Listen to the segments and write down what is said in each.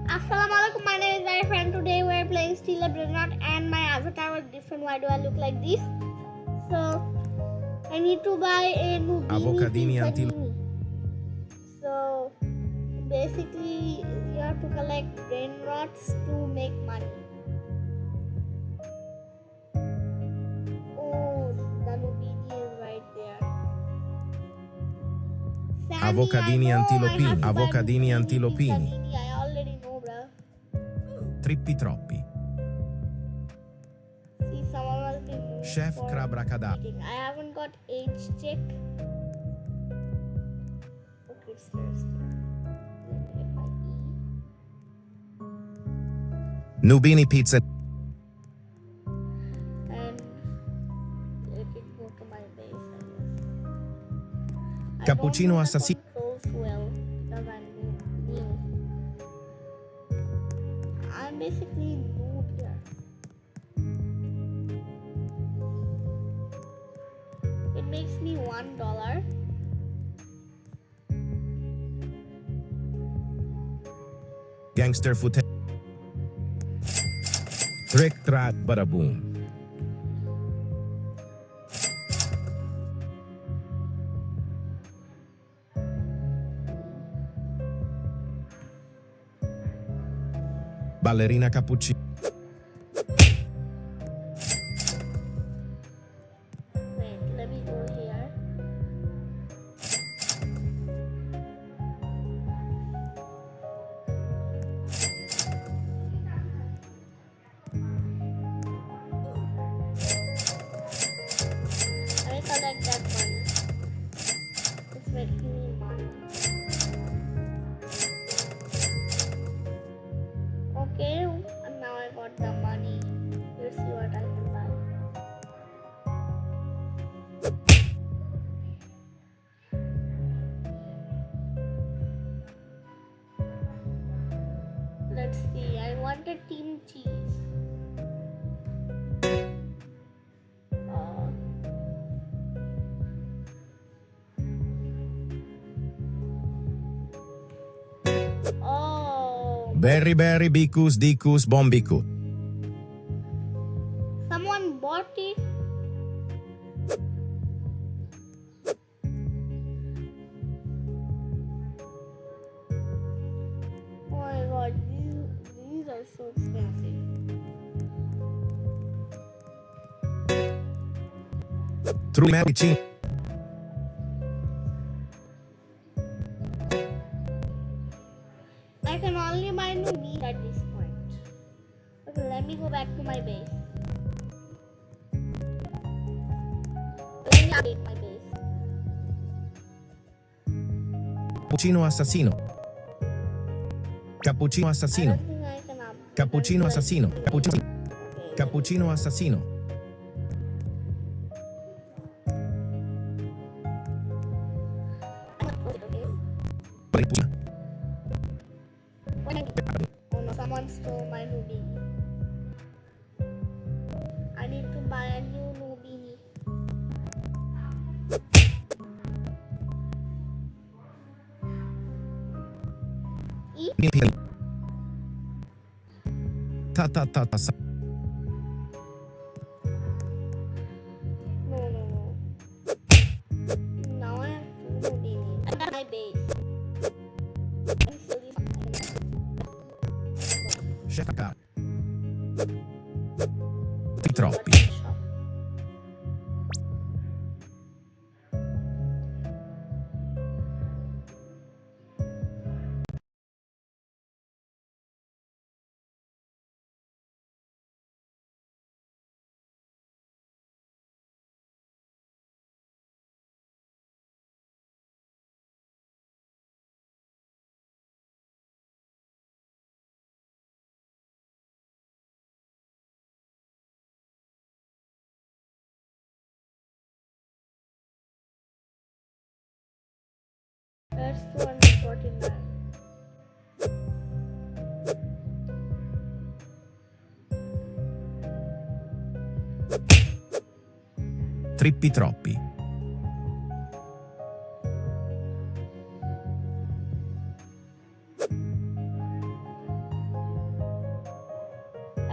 Assalamualaikum, my name is Zarif and today we are playing still a Brainrot and my avatar was different. Why do I look like this? So I need to buy a new Avocadini anti. So basically you have to collect Brainrots to make money. Oh, the Nubini is right there. Sammy, Avocadini antilopini. Avocadini antilopini. I already know, bro. Trippi troppi. See, someone must be moved Chef for Crabrakada. eating. I haven't got age check. Okay, it's there. Let me get my E. Nubini pizza. And let it go to my base, I guess. Cappuccino I don't know the assassino. controls well because I'm new. I'm basically new here. It makes me $1. Gangster footage. Trick track bada boom. Ballerina cappuccino. Wait, let me go here. Let me collect that money. It's making me money. Okay, and now I got the money. Let's see what I can buy. Let's see, I wanted team cheese. Oh, Berry berry bicus dicus bombicu. someone bought it. Oh my god, these are so expensive. True medicine. I can only buy new meat at this point. Okay, let me go back to my base. Let me update my base. Cappuccino assassino. Cappuccino I assassino. don't think I can update. Cappuccino assassino. Cappuccino. Okay. Cappuccino assassino. Okay. Oh no, someone stole my Nubini. I need to buy a new Nubini. Eat? Ta ta ta ta. No. Now I have two Nubini. I got my base. I'm silly. Chef car. Troppi. That's 249. Trippi troppi.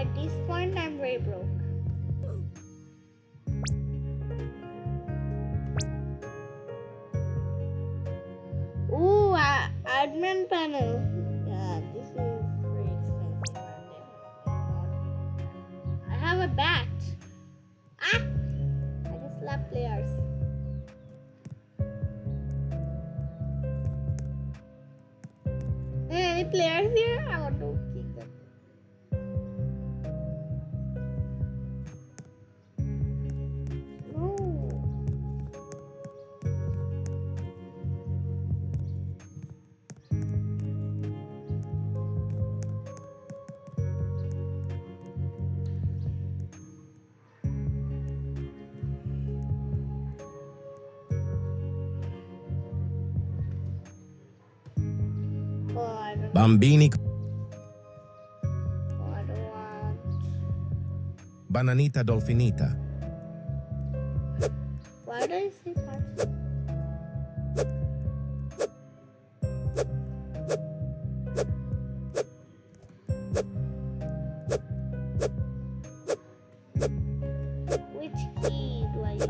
At this point, I'm very broke. Ooh, admin panel. Yeah, this is very expensive. I have a bat. Ah! I just slap players. Any players here? I want to kick them. No. Oh, I don't. Bambini. Oh, I don't want. Bananita dolfinita. Why do I say parts? Which key do I use?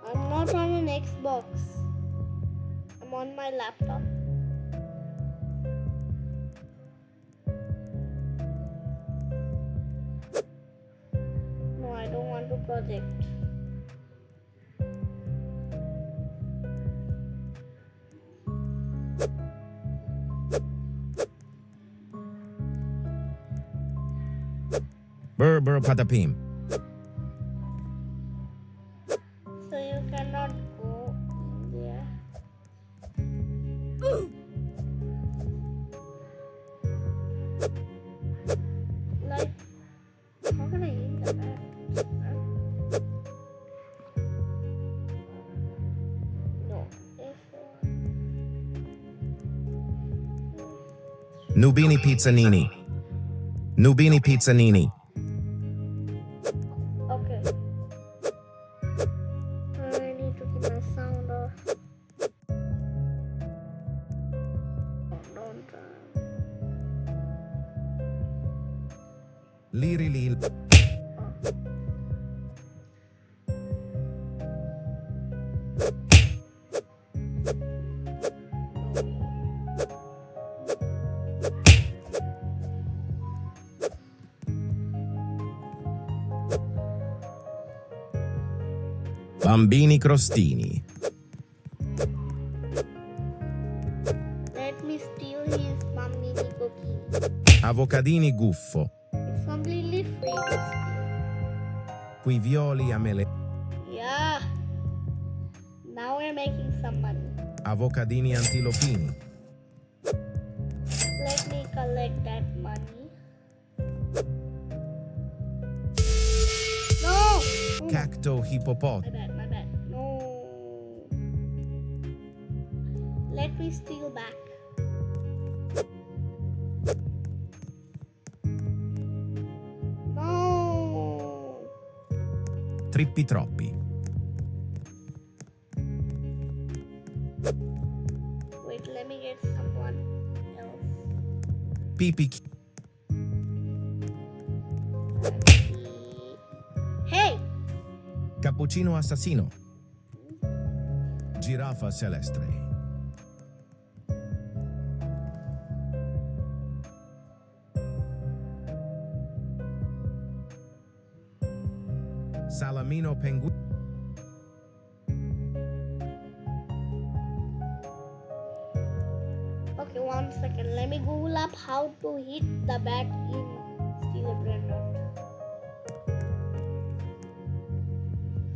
I'm not on an Xbox. I'm on my laptop. No, I don't want to project. Burr patapim. So you cannot go in there. Like, how can I eat the bat? No. Nubini pizzanini. Nubini pizzanini. Okay. I need to keep my sound off. Don't. Liri lil. Bambini crostini. Let me steal his bambini cookie. Avocadini guffo. It's completely free to steal. Quivioli a mele. Yeah. Now we're making some money. Avocadini antilopini. Let me collect that money. No! Oh, Cacto hippopot. my bad. No. Let me steal back. No. Trippi troppi. Wait, let me get someone else. Pipi. Hey! Cappuccino assassino. Giraffa celestre. Salamino penguin. Okay, 1 second. Let me Google up how to hit the bat in Steal a Brainrot.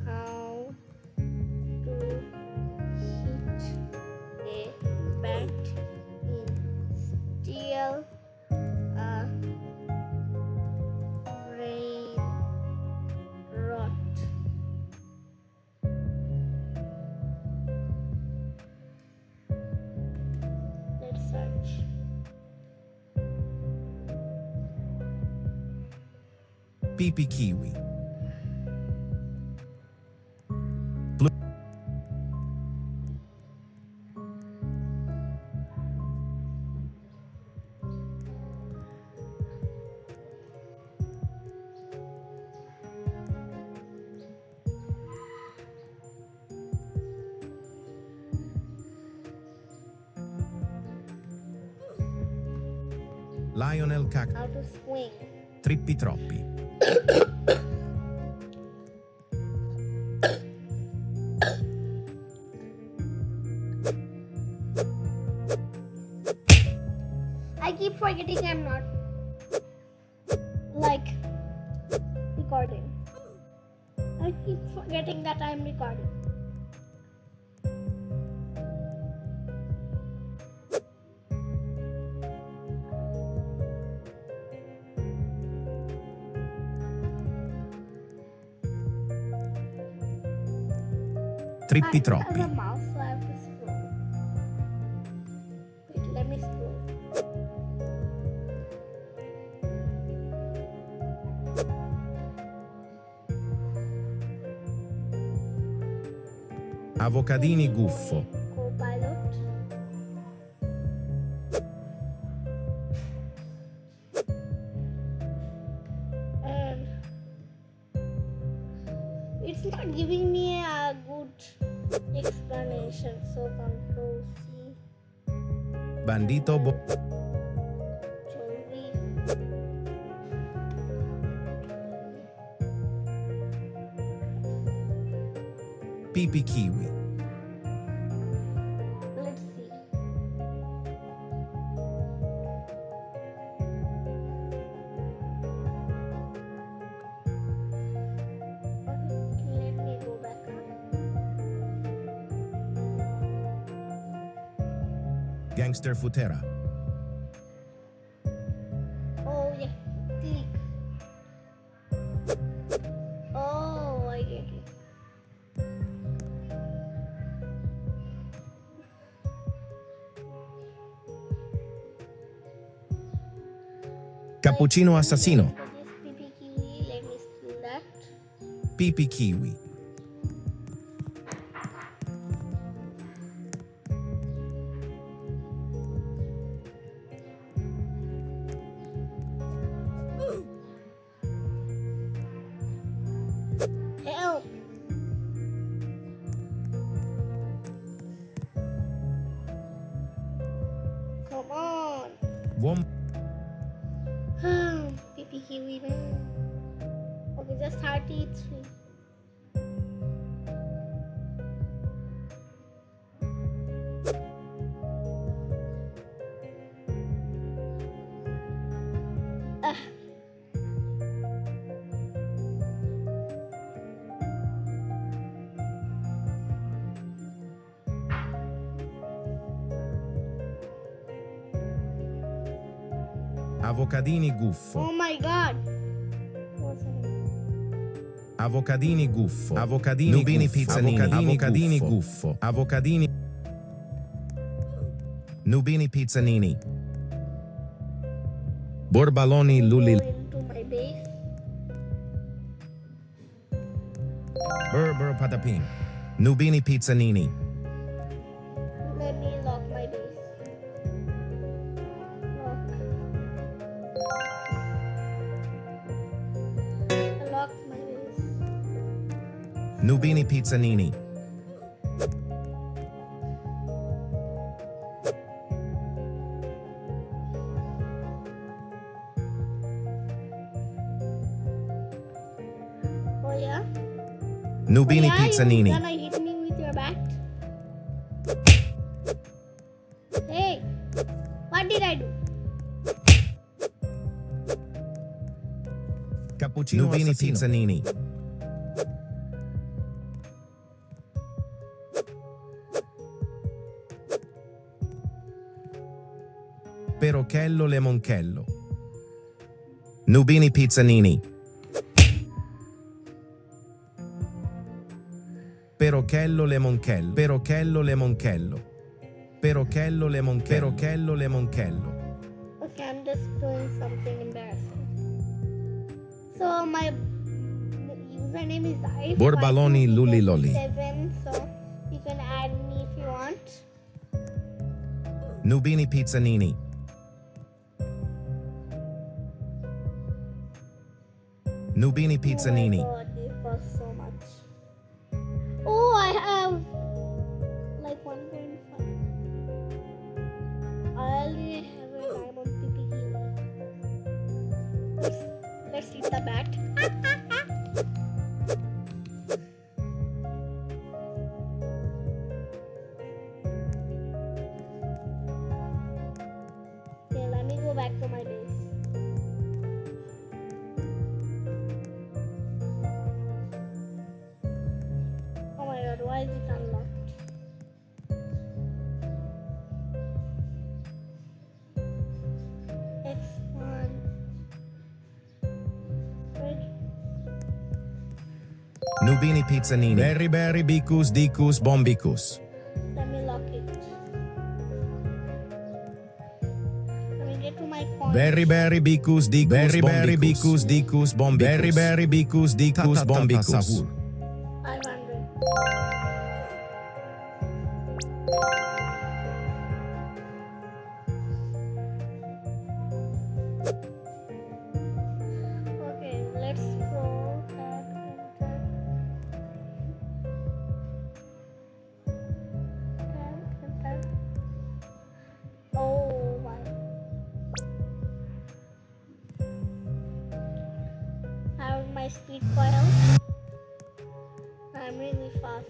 How to hit a bat in Steal a Brainrot. Pipi kiwi. Lionel cac. How to swing. Trippi troppi. I keep forgetting I'm not like recording. I keep forgetting that I'm recording. Trippi I have troppi. a mouse, so I have to scroll. Wait, let me scroll. Avocadini guffo. Copilot. And it's not giving me a good explanation, so Control C, Bandito bo. Control V. Pipi kiwi. Let's see. Okay, let me go back up. Gangster futera. Oh yeah, click. Oh, I get it. Cappuccino assassino. This PP kiwi, let me steal that. Pipi kiwi. Help! Come on! Buon. PP kiwi man. Okay, just 33. Ah. Avocadini guffo. Oh my god! What's happening? Avocadini guffo. Avocadini Nubini guffo. pizzanini. Avocadini Avocadini guffo. Avocadini. Nubini pizzanini. Borbaloni Go lulli. into my base. Bur patapin. Nubini pizzanini. Let me lock my base. Lock. I locked my base. Nubini pizzanini. Oh yeah? Nubini Oh, yeah, pizzanini. You're gonna hit me with your bat? Hey! What did I do? Cappuccino Nubini assassino. pizzanini. Perochello lemonchello. Nubini pizzanini. Perochello lemonchello. Perochello lemonchello. Perochello lemonchello. Perochello lemonchello. Okay, I'm just doing something embarrassing. So my username is Zarif. Borbaloni Luliloli. 7, so you can add me if you want. Nubini Pizzanini. Nubini Pizzanini. Oh my god, this costs so much. Oh, I have like 1.5. I already have a diamond PP. Let's eat the bat. Okay, let me go back to my base. Oh my god, why is it unlocked? X1. Wait. Nubini Pizzanini. Berry Berry Bicus Dicus Bombicus. Let me lock it. Let me get to my coin. Berry Berry Bicus Dicus Berry Berry Bicus Dicus Bombicus. Berry Berry Bicus Dicus Bombicus. 500. Okay, let's go back enter. Oh my. I have my speed coil. I'm really fast.